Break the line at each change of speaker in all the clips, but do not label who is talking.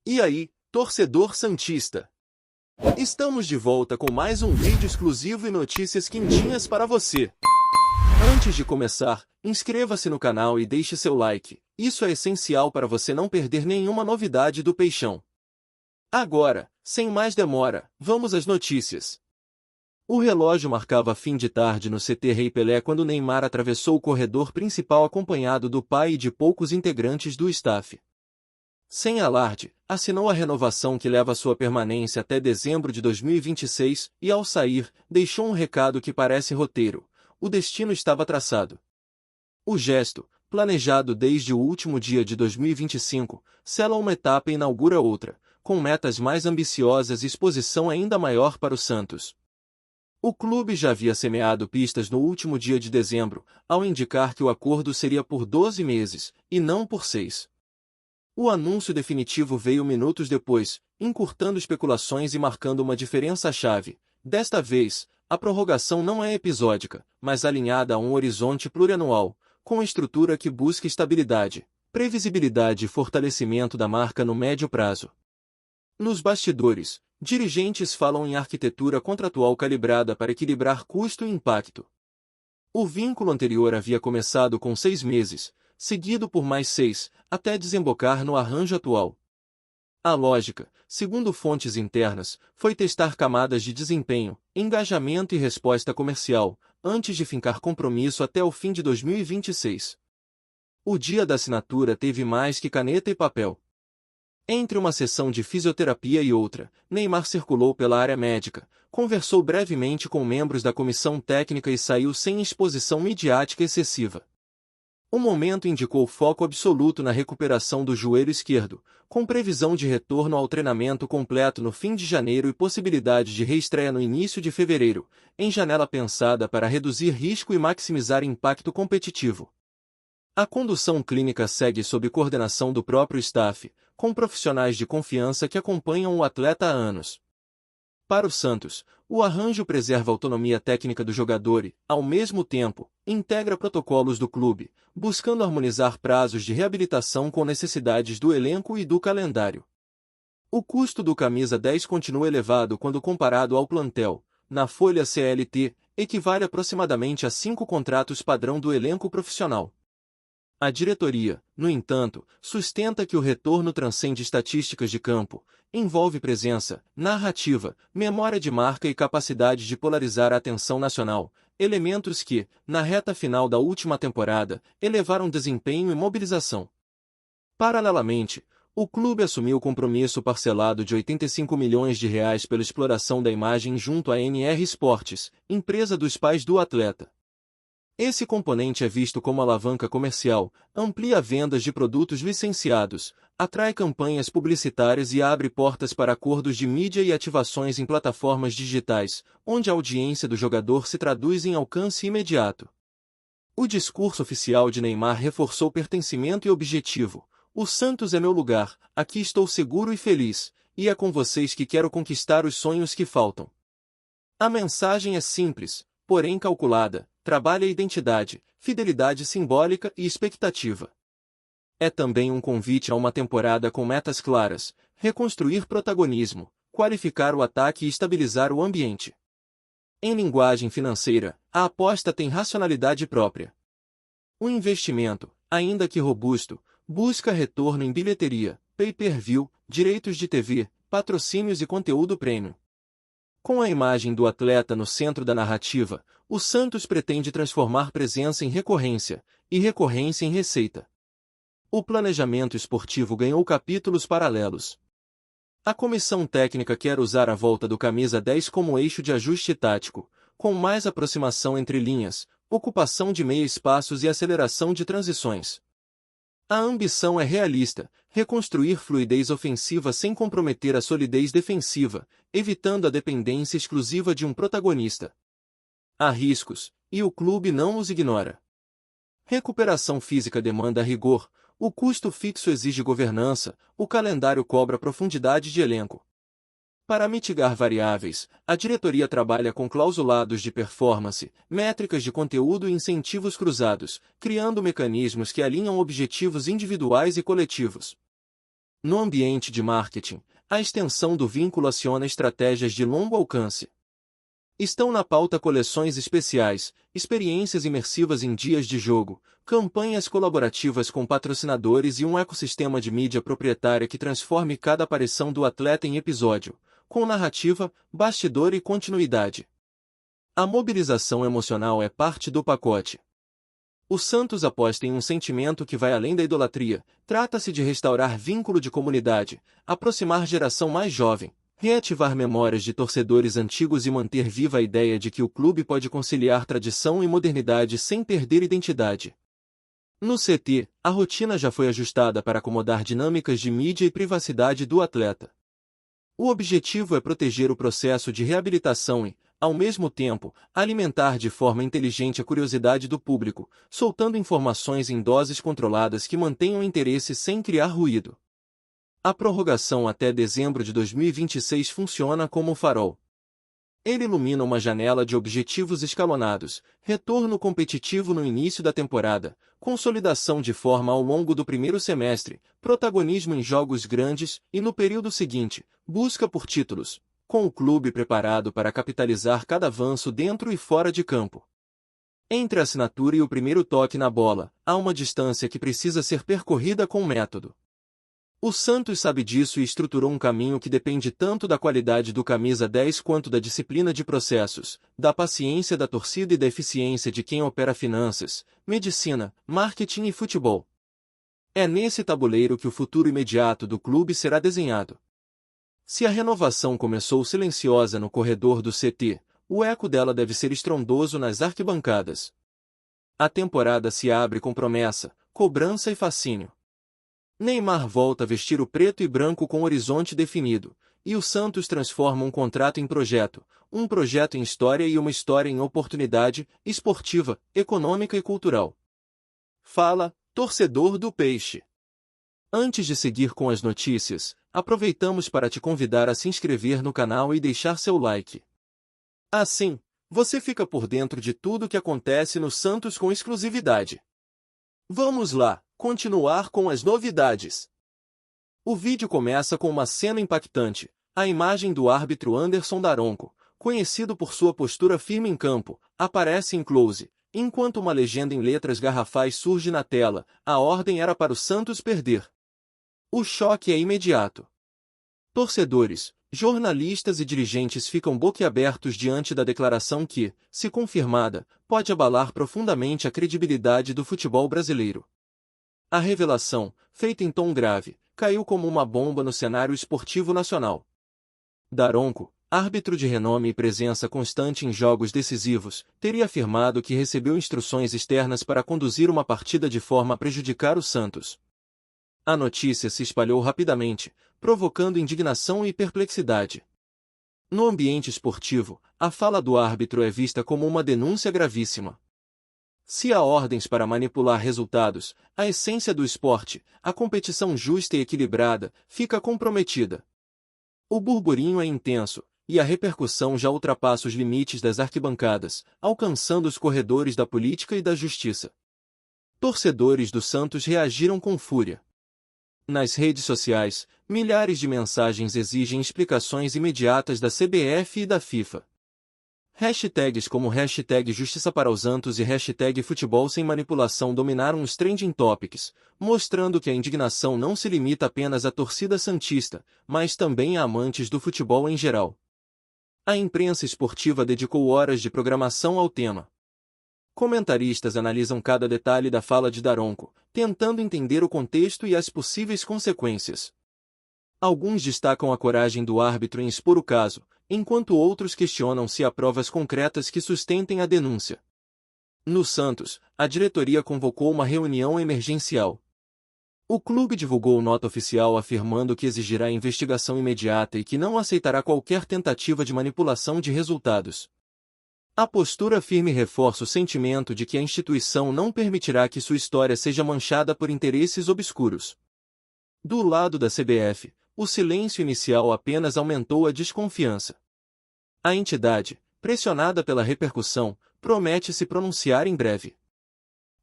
E aí, torcedor santista? Estamos de volta com mais um vídeo exclusivo e notícias quentinhas para você. Antes de começar, inscreva-se no canal e deixe seu like. Isso é essencial para você não perder nenhuma novidade do Peixão. Agora, sem mais demora, vamos às notícias. O relógio marcava fim de tarde no CT Rei Pelé quando Neymar atravessou o corredor principal acompanhado do pai e de poucos integrantes do staff. Sem alarde, assinou a renovação que leva sua permanência até dezembro de 2026 e, ao sair, deixou um recado que parece roteiro: o destino estava traçado. O gesto, planejado desde o último dia de 2025, sela uma etapa e inaugura outra, com metas mais ambiciosas e exposição ainda maior para o Santos. O clube já havia semeado pistas no último dia de dezembro, ao indicar que o acordo seria por 12 meses, e não por 6. O anúncio definitivo veio minutos depois, encurtando especulações e marcando uma diferença-chave. Desta vez, a prorrogação não é episódica, mas alinhada a um horizonte plurianual, com estrutura que busca estabilidade, previsibilidade e fortalecimento da marca no médio prazo. Nos bastidores, dirigentes falam em arquitetura contratual calibrada para equilibrar custo e impacto. O vínculo anterior havia começado com 6 meses, seguido por mais 6, até desembocar no arranjo atual. A lógica, segundo fontes internas, foi testar camadas de desempenho, engajamento e resposta comercial, antes de fincar compromisso até o fim de 2026. O dia da assinatura teve mais que caneta e papel. Entre uma sessão de fisioterapia e outra, Neymar circulou pela área médica, conversou brevemente com membros da comissão técnica e saiu sem exposição midiática excessiva. O momento indicou foco absoluto na recuperação do joelho esquerdo, com previsão de retorno ao treinamento completo no fim de janeiro e possibilidade de reestreia no início de fevereiro, em janela pensada para reduzir risco e maximizar impacto competitivo. A condução clínica segue sob coordenação do próprio staff, com profissionais de confiança que acompanham o atleta há anos. Para o Santos, o arranjo preserva a autonomia técnica do jogador e, ao mesmo tempo, integra protocolos do clube, buscando harmonizar prazos de reabilitação com necessidades do elenco e do calendário. O custo do camisa 10 continua elevado quando comparado ao plantel. Na folha CLT, equivale aproximadamente a 5 contratos padrão do elenco profissional. A diretoria, no entanto, sustenta que o retorno transcende estatísticas de campo, envolve presença, narrativa, memória de marca e capacidade de polarizar a atenção nacional, elementos que, na reta final da última temporada, elevaram desempenho e mobilização. Paralelamente, o clube assumiu compromisso parcelado de R$ 85 milhões pela exploração da imagem junto à NR Esportes, empresa dos pais do atleta. Esse componente é visto como alavanca comercial, amplia vendas de produtos licenciados, atrai campanhas publicitárias e abre portas para acordos de mídia e ativações em plataformas digitais, onde a audiência do jogador se traduz em alcance imediato. O discurso oficial de Neymar reforçou pertencimento e objetivo: o Santos é meu lugar, aqui estou seguro e feliz, e é com vocês que quero conquistar os sonhos que faltam. A mensagem é simples, porém calculada. Trabalha a identidade, fidelidade simbólica e expectativa. É também um convite a uma temporada com metas claras, reconstruir protagonismo, qualificar o ataque e estabilizar o ambiente. Em linguagem financeira, a aposta tem racionalidade própria. O investimento, ainda que robusto, busca retorno em bilheteria, pay-per-view, direitos de TV, patrocínios e conteúdo premium. Com a imagem do atleta no centro da narrativa, o Santos pretende transformar presença em recorrência, e recorrência em receita. O planejamento esportivo ganhou capítulos paralelos. A comissão técnica quer usar a volta do camisa 10 como eixo de ajuste tático, com mais aproximação entre linhas, ocupação de meia-espaços e aceleração de transições. A ambição é realista: reconstruir fluidez ofensiva sem comprometer a solidez defensiva, evitando a dependência exclusiva de um protagonista. Há riscos, e o clube não os ignora. Recuperação física demanda rigor, o custo fixo exige governança, o calendário cobra profundidade de elenco. Para mitigar variáveis, a diretoria trabalha com clausulados de performance, métricas de conteúdo e incentivos cruzados, criando mecanismos que alinham objetivos individuais e coletivos. No ambiente de marketing, a extensão do vínculo aciona estratégias de longo alcance. Estão na pauta coleções especiais, experiências imersivas em dias de jogo, campanhas colaborativas com patrocinadores e um ecossistema de mídia proprietária que transforme cada aparição do atleta em episódio, com narrativa, bastidor e continuidade. A mobilização emocional é parte do pacote. O Santos aposta em um sentimento que vai além da idolatria. Trata-se de restaurar vínculo de comunidade, aproximar geração mais jovem, reativar memórias de torcedores antigos e manter viva a ideia de que o clube pode conciliar tradição e modernidade sem perder identidade. No CT, a rotina já foi ajustada para acomodar dinâmicas de mídia e privacidade do atleta. O objetivo é proteger o processo de reabilitação e, ao mesmo tempo, alimentar de forma inteligente a curiosidade do público, soltando informações em doses controladas que mantenham interesse sem criar ruído. A prorrogação até dezembro de 2026 funciona como um farol. Ele ilumina uma janela de objetivos escalonados, retorno competitivo no início da temporada, consolidação de forma ao longo do primeiro semestre, protagonismo em jogos grandes e, no período seguinte, busca por títulos, com o clube preparado para capitalizar cada avanço dentro e fora de campo. Entre a assinatura e o primeiro toque na bola, há uma distância que precisa ser percorrida com método. O Santos sabe disso e estruturou um caminho que depende tanto da qualidade do camisa 10 quanto da disciplina de processos, da paciência da torcida e da eficiência de quem opera finanças, medicina, marketing e futebol. É nesse tabuleiro que o futuro imediato do clube será desenhado. Se a renovação começou silenciosa no corredor do CT, o eco dela deve ser estrondoso nas arquibancadas. A temporada se abre com promessa, cobrança e fascínio. Neymar volta a vestir o preto e branco com horizonte definido, e o Santos transforma um contrato em projeto, um projeto em história e uma história em oportunidade, esportiva, econômica e cultural. Fala, torcedor do Peixe. Antes de seguir com as notícias, aproveitamos para te convidar a se inscrever no canal e deixar seu like. Assim, você fica por dentro de tudo o que acontece no Santos com exclusividade. Vamos lá, continuar com as novidades. O vídeo começa com uma cena impactante, a imagem do árbitro Anderson Daronco, conhecido por sua postura firme em campo, aparece em close, enquanto uma legenda em letras garrafais surge na tela, a ordem era para o Santos perder. O choque é imediato. Torcedores, jornalistas e dirigentes ficam boquiabertos diante da declaração que, se confirmada, pode abalar profundamente a credibilidade do futebol brasileiro. A revelação, feita em tom grave, caiu como uma bomba no cenário esportivo nacional. Daronco, árbitro de renome e presença constante em jogos decisivos, teria afirmado que recebeu instruções externas para conduzir uma partida de forma a prejudicar o Santos. A notícia se espalhou rapidamente, provocando indignação e perplexidade. No ambiente esportivo, a fala do árbitro é vista como uma denúncia gravíssima. Se há ordens para manipular resultados, a essência do esporte, a competição justa e equilibrada, fica comprometida. O burburinho é intenso, e a repercussão já ultrapassa os limites das arquibancadas, alcançando os corredores da política e da justiça. Torcedores do Santos reagiram com fúria. Nas redes sociais, milhares de mensagens exigem explicações imediatas da CBF e da FIFA. Hashtags como hashtag Justiça para os Santos e hashtag Futebol Sem Manipulação dominaram os trending topics, mostrando que a indignação não se limita apenas à torcida santista, mas também a amantes do futebol em geral. A imprensa esportiva dedicou horas de programação ao tema. Comentaristas analisam cada detalhe da fala de Daronco, tentando entender o contexto e as possíveis consequências. Alguns destacam a coragem do árbitro em expor o caso, enquanto outros questionam se há provas concretas que sustentem a denúncia. No Santos, a diretoria convocou uma reunião emergencial. O clube divulgou nota oficial afirmando que exigirá investigação imediata e que não aceitará qualquer tentativa de manipulação de resultados. A postura firme reforça o sentimento de que a instituição não permitirá que sua história seja manchada por interesses obscuros. Do lado da CBF, o silêncio inicial apenas aumentou a desconfiança. A entidade, pressionada pela repercussão, promete se pronunciar em breve.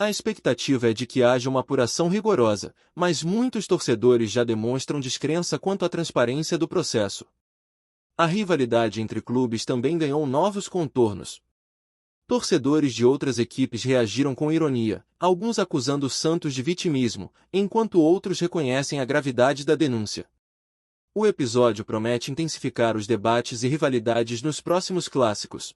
A expectativa é de que haja uma apuração rigorosa, mas muitos torcedores já demonstram descrença quanto à transparência do processo. A rivalidade entre clubes também ganhou novos contornos. Torcedores de outras equipes reagiram com ironia, alguns acusando o Santos de vitimismo, enquanto outros reconhecem a gravidade da denúncia. O episódio promete intensificar os debates e rivalidades nos próximos clássicos.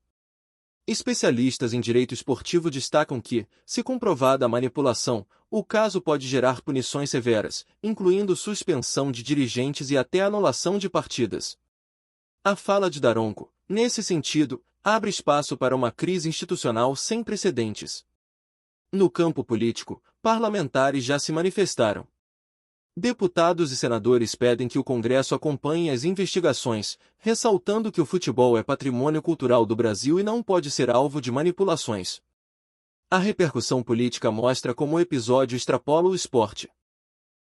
Especialistas em direito esportivo destacam que, se comprovada a manipulação, o caso pode gerar punições severas, incluindo suspensão de dirigentes e até anulação de partidas. A fala de Daronco, nesse sentido, abre espaço para uma crise institucional sem precedentes. No campo político, parlamentares já se manifestaram. Deputados e senadores pedem que o Congresso acompanhe as investigações, ressaltando que o futebol é patrimônio cultural do Brasil e não pode ser alvo de manipulações. A repercussão política mostra como o episódio extrapola o esporte.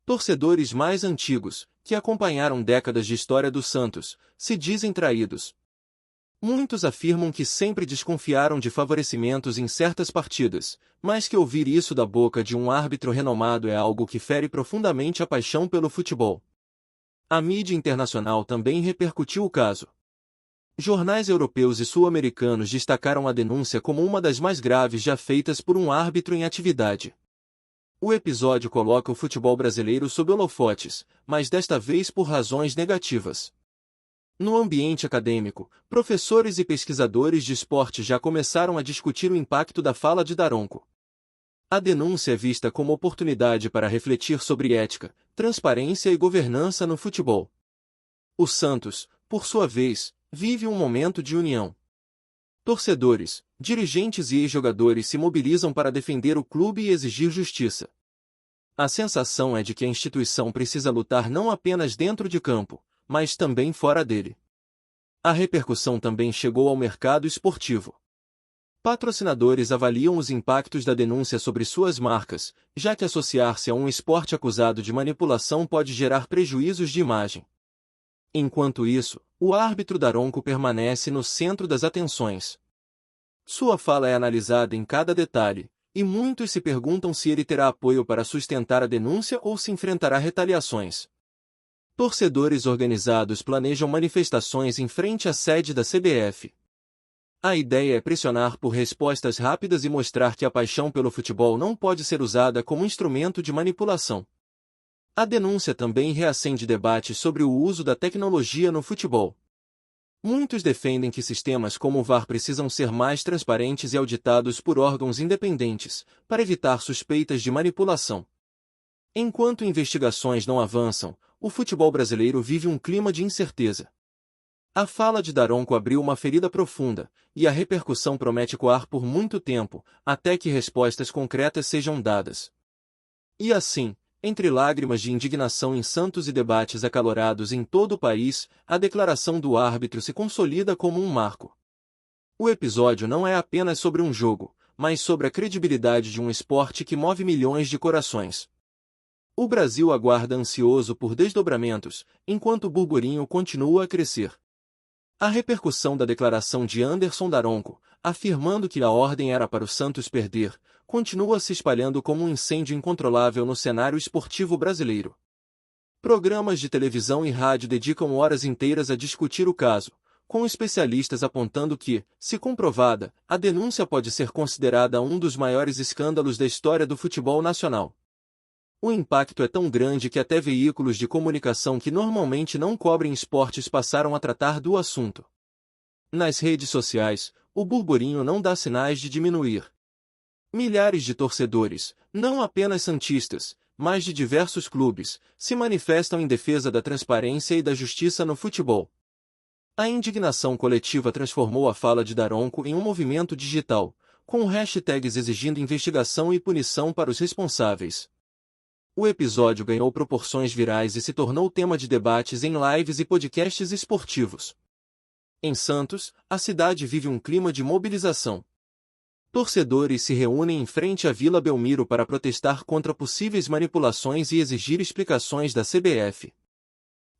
Torcedores mais antigos, que acompanharam décadas de história do Santos, se dizem traídos. Muitos afirmam que sempre desconfiaram de favorecimentos em certas partidas, mas que ouvir isso da boca de um árbitro renomado é algo que fere profundamente a paixão pelo futebol. A mídia internacional também repercutiu o caso. Jornais europeus e sul-americanos destacaram a denúncia como uma das mais graves já feitas por um árbitro em atividade. O episódio coloca o futebol brasileiro sob holofotes, mas desta vez por razões negativas. No ambiente acadêmico, professores e pesquisadores de esporte já começaram a discutir o impacto da fala de Daronco. A denúncia é vista como oportunidade para refletir sobre ética, transparência e governança no futebol. O Santos, por sua vez, vive um momento de união. Torcedores, dirigentes e ex-jogadores se mobilizam para defender o clube e exigir justiça. A sensação é de que a instituição precisa lutar não apenas dentro de campo, mas também fora dele. A repercussão também chegou ao mercado esportivo. Patrocinadores avaliam os impactos da denúncia sobre suas marcas, já que associar-se a um esporte acusado de manipulação pode gerar prejuízos de imagem. Enquanto isso, o árbitro Daronco permanece no centro das atenções. Sua fala é analisada em cada detalhe, e muitos se perguntam se ele terá apoio para sustentar a denúncia ou se enfrentará retaliações. Torcedores organizados planejam manifestações em frente à sede da CBF. A ideia é pressionar por respostas rápidas e mostrar que a paixão pelo futebol não pode ser usada como instrumento de manipulação. A denúncia também reacende debates sobre o uso da tecnologia no futebol. Muitos defendem que sistemas como o VAR precisam ser mais transparentes e auditados por órgãos independentes, para evitar suspeitas de manipulação. Enquanto investigações não avançam, o futebol brasileiro vive um clima de incerteza. A fala de Daronco abriu uma ferida profunda, e a repercussão promete coar por muito tempo, até que respostas concretas sejam dadas. E assim, entre lágrimas de indignação em Santos e debates acalorados em todo o país, a declaração do árbitro se consolida como um marco. O episódio não é apenas sobre um jogo, mas sobre a credibilidade de um esporte que move milhões de corações. O Brasil aguarda ansioso por desdobramentos, enquanto o burburinho continua a crescer. A repercussão da declaração de Anderson Daronco, afirmando que a ordem era para o Santos perder, continua se espalhando como um incêndio incontrolável no cenário esportivo brasileiro. Programas de televisão e rádio dedicam horas inteiras a discutir o caso, com especialistas apontando que, se comprovada, a denúncia pode ser considerada um dos maiores escândalos da história do futebol nacional. O impacto é tão grande que até veículos de comunicação que normalmente não cobrem esportes passaram a tratar do assunto. Nas redes sociais, o burburinho não dá sinais de diminuir. Milhares de torcedores, não apenas santistas, mas de diversos clubes, se manifestam em defesa da transparência e da justiça no futebol. A indignação coletiva transformou a fala de Daronco em um movimento digital, com hashtags exigindo investigação e punição para os responsáveis. O episódio ganhou proporções virais e se tornou tema de debates em lives e podcasts esportivos. Em Santos, a cidade vive um clima de mobilização. Torcedores se reúnem em frente à Vila Belmiro para protestar contra possíveis manipulações e exigir explicações da CBF.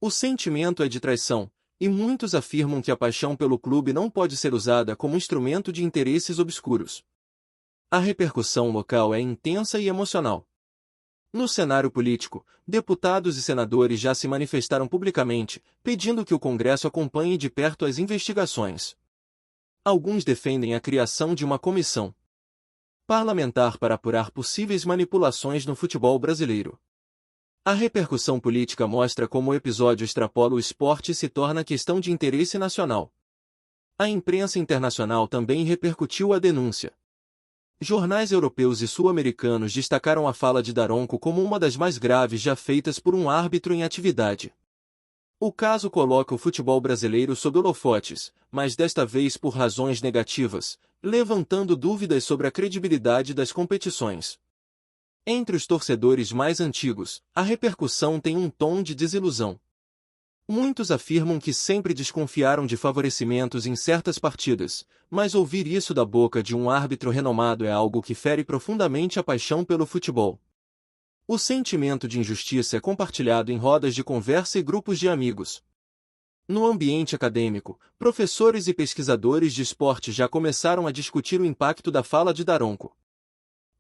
O sentimento é de traição, e muitos afirmam que a paixão pelo clube não pode ser usada como instrumento de interesses obscuros. A repercussão local é intensa e emocional. No cenário político, deputados e senadores já se manifestaram publicamente, pedindo que o Congresso acompanhe de perto as investigações. Alguns defendem a criação de uma comissão parlamentar para apurar possíveis manipulações no futebol brasileiro. A repercussão política mostra como o episódio extrapola o esporte e se torna questão de interesse nacional. A imprensa internacional também repercutiu a denúncia. Jornais europeus e sul-americanos destacaram a fala de Daronco como uma das mais graves já feitas por um árbitro em atividade. O caso coloca o futebol brasileiro sob holofotes, mas desta vez por razões negativas, levantando dúvidas sobre a credibilidade das competições. Entre os torcedores mais antigos, a repercussão tem um tom de desilusão. Muitos afirmam que sempre desconfiaram de favorecimentos em certas partidas, mas ouvir isso da boca de um árbitro renomado é algo que fere profundamente a paixão pelo futebol. O sentimento de injustiça é compartilhado em rodas de conversa e grupos de amigos. No ambiente acadêmico, professores e pesquisadores de esporte já começaram a discutir o impacto da fala de Daronco.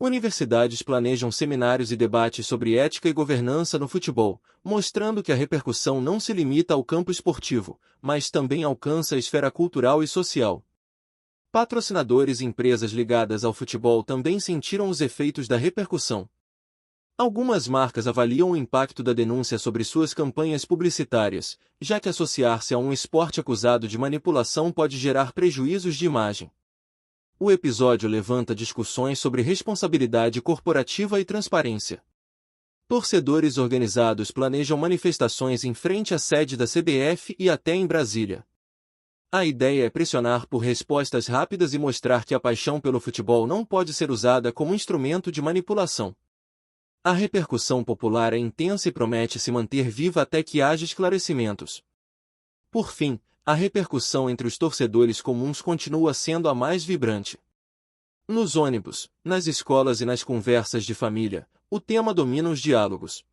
Universidades planejam seminários e debates sobre ética e governança no futebol, mostrando que a repercussão não se limita ao campo esportivo, mas também alcança a esfera cultural e social. Patrocinadores e empresas ligadas ao futebol também sentiram os efeitos da repercussão. Algumas marcas avaliam o impacto da denúncia sobre suas campanhas publicitárias, já que associar-se a um esporte acusado de manipulação pode gerar prejuízos de imagem. O episódio levanta discussões sobre responsabilidade corporativa e transparência. Torcedores organizados planejam manifestações em frente à sede da CBF e até em Brasília. A ideia é pressionar por respostas rápidas e mostrar que a paixão pelo futebol não pode ser usada como instrumento de manipulação. A repercussão popular é intensa e promete se manter viva até que haja esclarecimentos. Por fim, a repercussão entre os torcedores comuns continua sendo a mais vibrante. Nos ônibus, nas escolas e nas conversas de família, o tema domina os diálogos.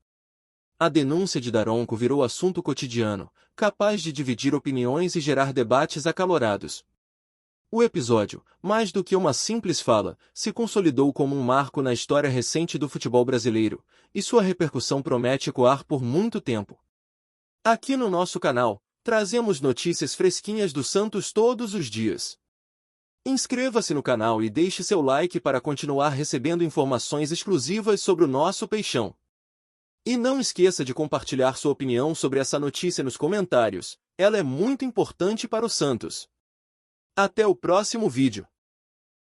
A denúncia de Daronco virou assunto cotidiano, capaz de dividir opiniões e gerar debates acalorados. O episódio, mais do que uma simples fala, se consolidou como um marco na história recente do futebol brasileiro, e sua repercussão promete ecoar por muito tempo. Aqui no nosso canal, trazemos notícias fresquinhas do Santos todos os dias. Inscreva-se no canal e deixe seu like para continuar recebendo informações exclusivas sobre o nosso peixão. E não esqueça de compartilhar sua opinião sobre essa notícia nos comentários, ela é muito importante para o Santos. Até o próximo vídeo.